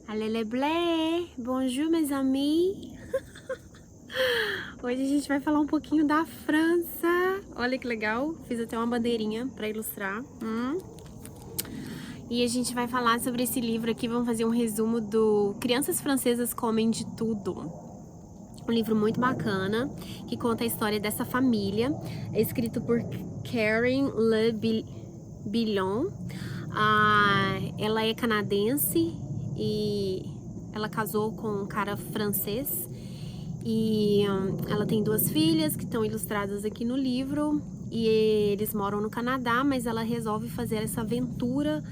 Allez blé, bonjour mes amis. Hoje a gente vai falar um pouquinho da França. Olha que legal, fiz até uma bandeirinha para ilustrar. E a gente vai falar sobre esse livro aqui, vamos fazer um resumo do Crianças Francesas Comem de Tudo. Um livro muito bacana, que conta a história dessa família. É escrito por Karen Le Billon. Ela é canadense e ela casou com um cara francês. E ela tem 2 filhas que estão ilustradas aqui no livro. E eles moram no Canadá, mas ela resolve fazer essa aventura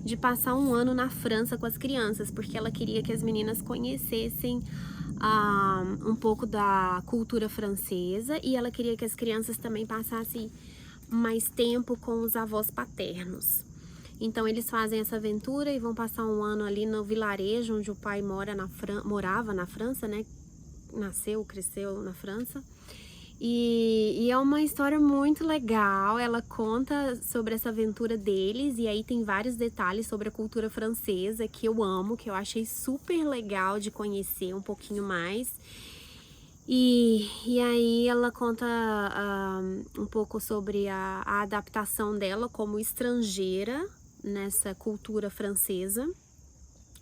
de passar um ano na França com as crianças, porque ela queria que as meninas conhecessem um pouco da cultura francesa, e ela queria que as crianças também passassem mais tempo com os avós paternos. Então eles fazem essa aventura e vão passar um ano ali no vilarejo onde o pai morava na França, né? Nasceu, cresceu na França. E é uma história muito legal. Ela conta sobre essa aventura deles, e aí tem vários detalhes sobre a cultura francesa que eu amo, que eu achei super legal de conhecer um pouquinho mais. E aí ela conta um pouco sobre a adaptação dela como estrangeira nessa cultura francesa,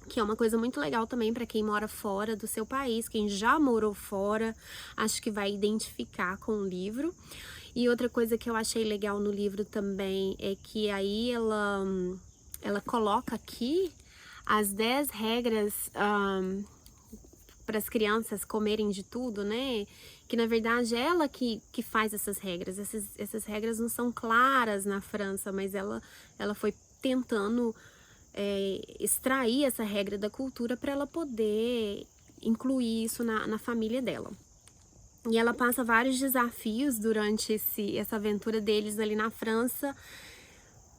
que é uma coisa muito legal também para quem mora fora do seu país. Quem já morou fora, acho que vai identificar com o livro. E outra coisa que eu achei legal no livro também é que aí ela coloca aqui as 10 regras para as crianças comerem de tudo, né? Que na verdade é ela que faz essas regras. Essas regras não são claras na França, mas ela foi tentando extrair essa regra da cultura para ela poder incluir isso na família dela. E ela passa vários desafios durante essa aventura deles ali na França,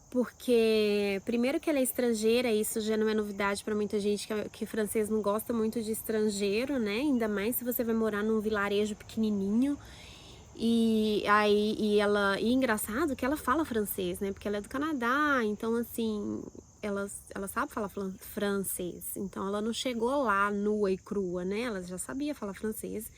porque primeiro que ela é estrangeira, isso já não é novidade para muita gente, que francês não gosta muito de estrangeiro, né? Ainda mais se você vai morar num vilarejo pequenininho. E engraçado que ela fala francês, né? Porque ela é do Canadá, então assim, ela sabe falar francês. Então ela não chegou lá nua e crua, né? Ela já sabia falar francês.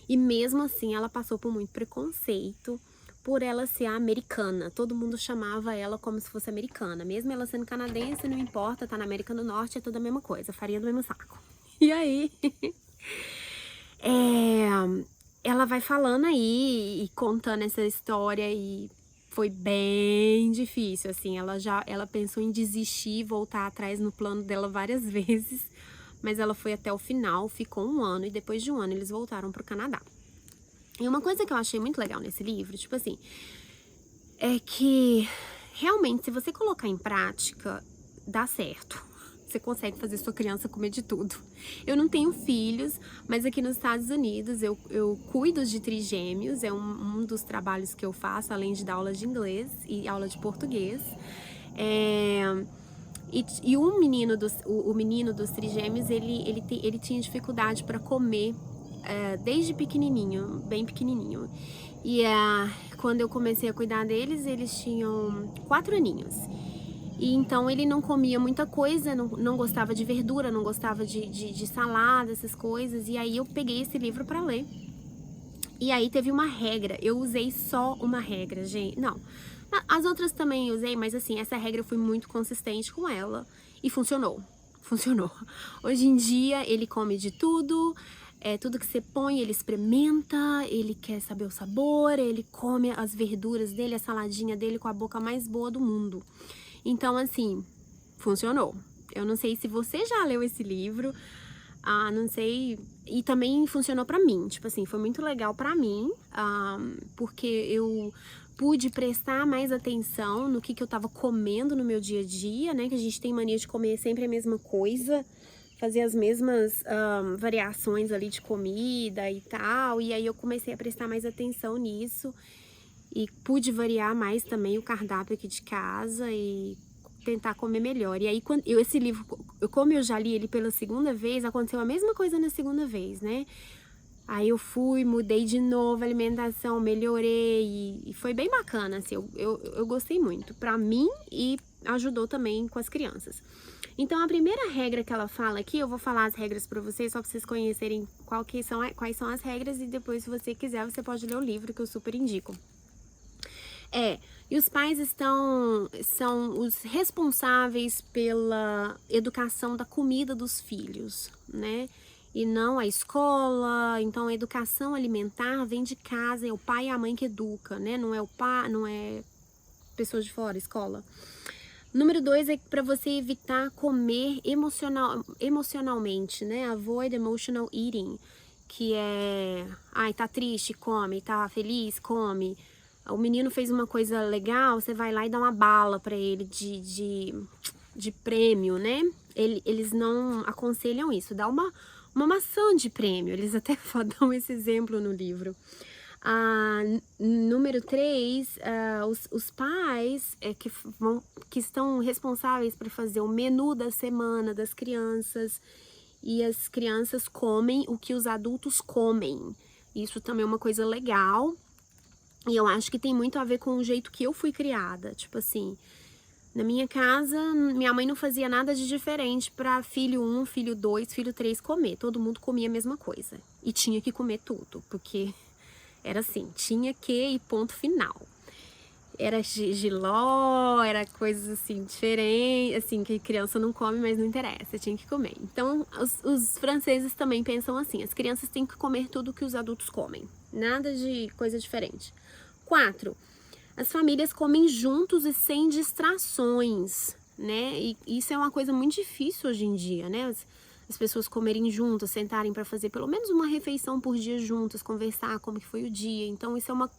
E mesmo assim ela passou por muito preconceito por ela ser americana. Todo mundo chamava ela como se fosse americana. Mesmo ela sendo canadense, não importa, tá na América do Norte, é tudo a mesma coisa, farinha do mesmo saco. E aí ela vai falando aí e contando essa história, e foi bem difícil, assim. Ela pensou em desistir e voltar atrás no plano dela várias vezes, mas ela foi até o final, ficou um ano, e depois de um ano eles voltaram pro Canadá. E uma coisa que eu achei muito legal nesse livro, tipo assim, é que realmente, se você colocar em prática, dá certo. Você consegue fazer sua criança comer de tudo. Eu não tenho filhos, mas aqui nos Estados Unidos eu cuido de trigêmeos, é um dos trabalhos que eu faço, além de dar aula de inglês e aula de português. E o menino dos trigêmeos, ele tinha dificuldade para comer desde pequenininho, bem pequenininho. E quando eu comecei a cuidar deles, eles tinham 4 aninhos. E então ele não comia muita coisa, não gostava de verdura, não gostava de salada, essas coisas. E aí eu peguei esse livro para ler. E aí teve uma regra, eu usei só uma regra, gente. Não, as outras também usei, mas assim, essa regra eu fui muito consistente com ela e funcionou. Funcionou. Hoje em dia ele come de tudo, tudo que você põe ele experimenta, ele quer saber o sabor, ele come as verduras dele, a saladinha dele com a boca mais boa do mundo. Então, assim, funcionou. Eu não sei se você já leu esse livro, não sei, e também funcionou pra mim, tipo assim, foi muito legal pra mim, porque eu pude prestar mais atenção no que eu tava comendo no meu dia a dia, né, que a gente tem mania de comer sempre a mesma coisa, fazer as mesmas variações ali de comida e tal, e aí eu comecei a prestar mais atenção nisso, e pude variar mais também o cardápio aqui de casa e tentar comer melhor. E aí, esse livro, como eu já li ele pela segunda vez, aconteceu a mesma coisa na segunda vez, né? Aí eu fui, mudei de novo a alimentação, melhorei e foi bem bacana, assim, eu gostei muito. Pra mim e ajudou também com as crianças. Então, a primeira regra que ela fala aqui, eu vou falar as regras para vocês, só para vocês conhecerem quais são as regras, e depois, se você quiser, você pode ler o livro, que eu super indico. E os pais são os responsáveis pela educação da comida dos filhos, né? E não a escola. Então, a educação alimentar vem de casa, é o pai e a mãe que educa, né? Não é o pai, não é pessoas de fora, escola. Número 2 é para você evitar comer emocionalmente, né? Avoid emotional eating, que é, ai, tá triste, come, tá feliz, come. O menino fez uma coisa legal, você vai lá e dá uma bala para ele de prêmio, né? Eles não aconselham isso, dá uma maçã de prêmio, eles até dão esse exemplo no livro. Número 3, os pais que estão responsáveis por fazer o menu da semana das crianças, e as crianças comem o que os adultos comem. Isso também é uma coisa legal, e eu acho que tem muito a ver com o jeito que eu fui criada. Tipo assim, na minha casa, minha mãe não fazia nada de diferente para filho 1, filho 2, filho 3 comer. Todo mundo comia a mesma coisa, e tinha que comer tudo, porque era assim, tinha que e ponto final. Era giló, era coisas assim, diferentes, assim, que criança não come, mas não interessa, tinha que comer. Então, os franceses também pensam assim, as crianças têm que comer tudo que os adultos comem, nada de coisa diferente. 4, as famílias comem juntos e sem distrações, né? E isso é uma coisa muito difícil hoje em dia, né? As pessoas comerem juntas, sentarem para fazer pelo menos uma refeição por dia juntas, conversar como que foi o dia. Então, isso é uma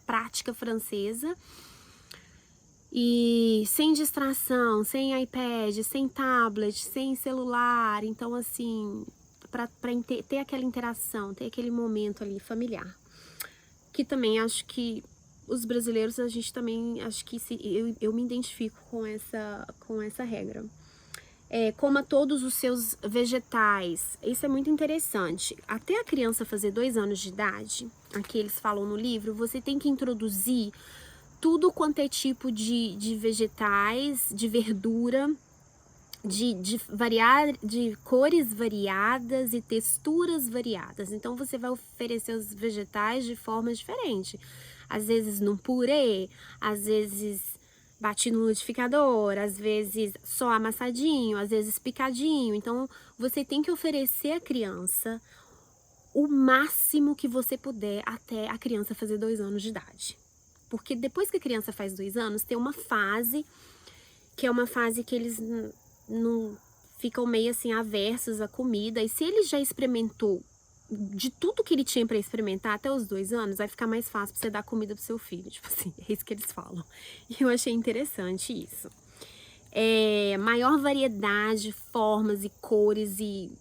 prática francesa. E sem distração, sem iPad, sem tablet, sem celular. Então, assim, para ter aquela interação, ter aquele momento ali familiar. Que também acho que os brasileiros, a gente também, acho que eu me identifico com essa regra. Coma todos os seus vegetais. Isso é muito interessante. Até a criança fazer 2 anos de idade, aqui eles falam no livro, você tem que introduzir tudo quanto é tipo de vegetais, de verdura, de cores variadas e texturas variadas. Então, você vai oferecer os vegetais de formas diferentes. Às vezes num purê, às vezes batido no liquidificador, às vezes só amassadinho, às vezes picadinho. Então, você tem que oferecer à criança o máximo que você puder até a criança fazer 2 anos de idade. Porque depois que a criança faz 2 anos, tem uma fase, que é uma fase que eles não ficam meio assim aversos à comida. E se ele já experimentou de tudo que ele tinha para experimentar até os 2 anos, vai ficar mais fácil pra você dar comida pro seu filho. Tipo assim, é isso que eles falam. E eu achei interessante isso. Maior variedade, formas e cores e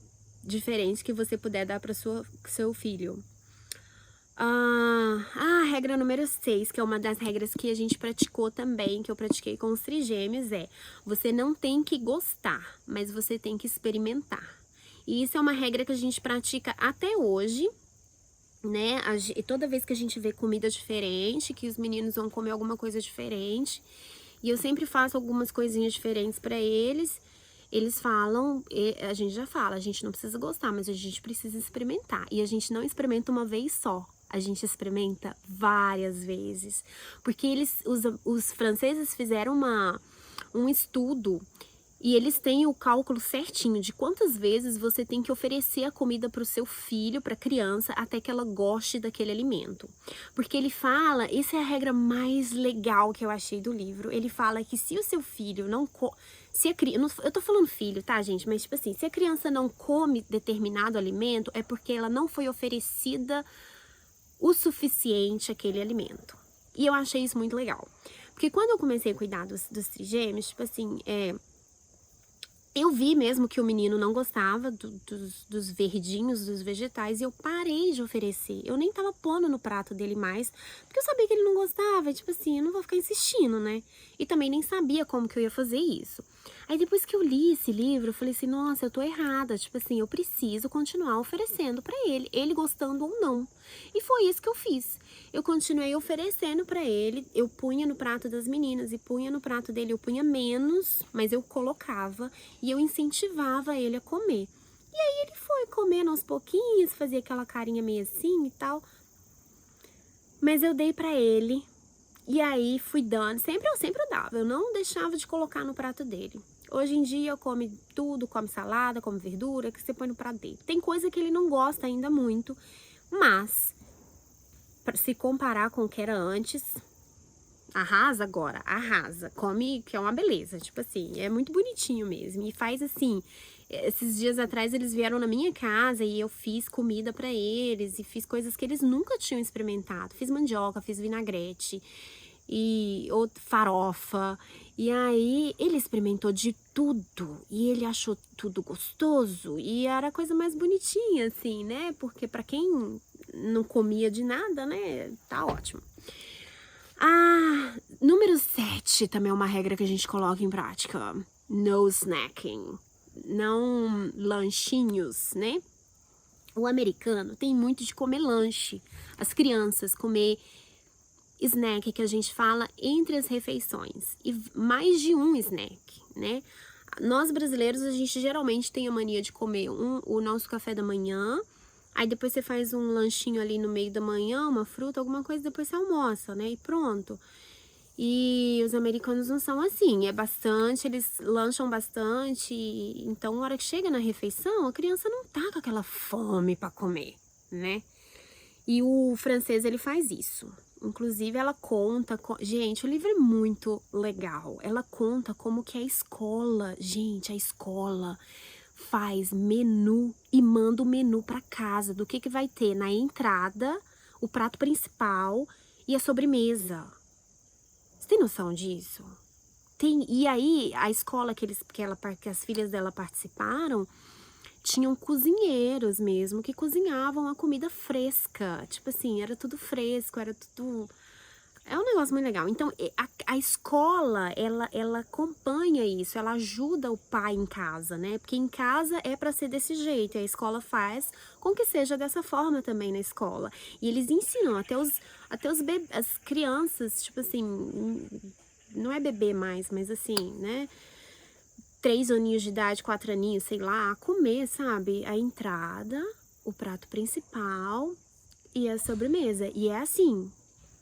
diferentes que você puder dar para seu filho. Regra número 6, que é uma das regras que a gente praticou também, que eu pratiquei com os trigêmeos, você não tem que gostar, mas você tem que experimentar. E isso é uma regra que a gente pratica até hoje, né? E toda vez que a gente vê comida diferente, que os meninos vão comer alguma coisa diferente, e eu sempre faço algumas coisinhas diferentes para eles, eles falam, a gente já fala, a gente não precisa gostar, mas a gente precisa experimentar. E a gente não experimenta uma vez só, a gente experimenta várias vezes. Porque os franceses fizeram um estudo, e eles têm o cálculo certinho de quantas vezes você tem que oferecer a comida para o seu filho, para a criança, até que ela goste daquele alimento. Porque ele fala, essa é a regra mais legal que eu achei do livro, ele fala que se o seu filho não eu tô falando filho, tá, gente? Mas, tipo assim, se a criança não come determinado alimento, é porque ela não foi oferecida o suficiente aquele alimento. E eu achei isso muito legal. Porque quando eu comecei a cuidar dos trigêmeos, tipo assim, eu vi mesmo que o menino não gostava dos verdinhos, dos vegetais, e eu parei de oferecer. Eu nem tava pondo no prato dele mais, porque eu sabia que ele não gostava, e, tipo assim, eu não vou ficar insistindo, né? E também nem sabia como que eu ia fazer isso. Aí depois que eu li esse livro, eu falei assim, nossa, eu tô errada, tipo assim, eu preciso continuar oferecendo pra ele gostando ou não. E foi isso que eu fiz. Eu continuei oferecendo pra ele, eu punha no prato das meninas e punha no prato dele, eu punha menos, mas eu colocava e eu incentivava ele a comer. E aí ele foi comendo aos pouquinhos, fazia aquela carinha meio assim e tal. Mas eu dei pra ele, e aí fui dando, eu sempre dava, eu não deixava de colocar no prato dele. Hoje em dia eu come tudo, come salada, come verdura, que você põe no prato dele. Tem coisa que ele não gosta ainda muito, mas se comparar com o que era antes, arrasa agora, arrasa. Come, que é uma beleza, tipo assim, é muito bonitinho mesmo. E faz assim, esses dias atrás eles vieram na minha casa e eu fiz comida pra eles e fiz coisas que eles nunca tinham experimentado. Fiz mandioca, fiz vinagrete e ou farofa. E aí ele experimentou de tudo e ele achou tudo gostoso e era a coisa mais bonitinha assim, né? Porque pra quem não comia de nada, né, tá ótimo. Número 7 também é uma regra que a gente coloca em prática. No snacking. Não lanchinhos, né? O americano tem muito de comer lanche. As crianças comer snack, que a gente fala entre as refeições. E mais de um snack, né? Nós brasileiros, a gente geralmente tem a mania de comer o nosso café da manhã. Aí depois você faz um lanchinho ali no meio da manhã, uma fruta, alguma coisa, depois você almoça, né? E pronto. E os americanos não são assim, é bastante, eles lancham bastante, então na hora que chega na refeição, a criança não tá com aquela fome pra comer, né? E o francês, ele faz isso. Inclusive, ela conta... Gente, o livro é muito legal. Ela conta como que a escola... Gente, a escola faz menu e manda o menu pra casa do que vai ter na entrada, o prato principal e a sobremesa. Você tem noção disso? Tem, e aí, a escola que as filhas dela participaram, tinham cozinheiros mesmo, que cozinhavam a comida fresca. Tipo assim, era tudo fresco, era tudo... É um negócio muito legal. Então, a escola, ela acompanha isso, ela ajuda o pai em casa, né? Porque em casa é pra ser desse jeito, e a escola faz com que seja dessa forma também na escola. E eles ensinam até as crianças, tipo assim, não é bebê mais, mas assim, né? 3 aninhos de idade, 4 aninhos, sei lá, a comer, sabe? A entrada, o prato principal e a sobremesa. E é assim,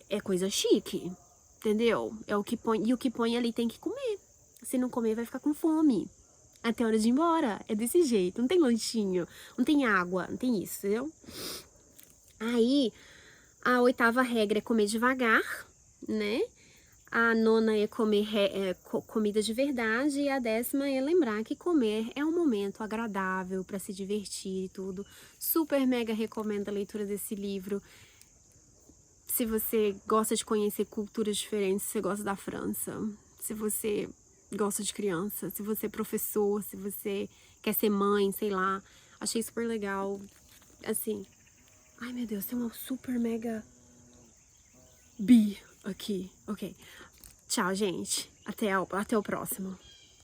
é coisa chique, entendeu? É o que põe, e o que põe ali tem que comer. Se não comer, vai ficar com fome. Até a hora de ir embora. É desse jeito. Não tem lanchinho, não tem água, não tem isso, entendeu? Aí, a 8ª regra é comer devagar, né? A 9ª é comer comida de verdade. E a 10ª é lembrar que comer é um momento agradável para se divertir e tudo. Super mega recomendo a leitura desse livro. Se você gosta de conhecer culturas diferentes, se você gosta da França, se você gosta de criança, se você é professor, se você quer ser mãe, sei lá. Achei super legal. Assim, ai meu Deus, tem uma super mega bi aqui. Ok. Tchau, gente. Até o próximo.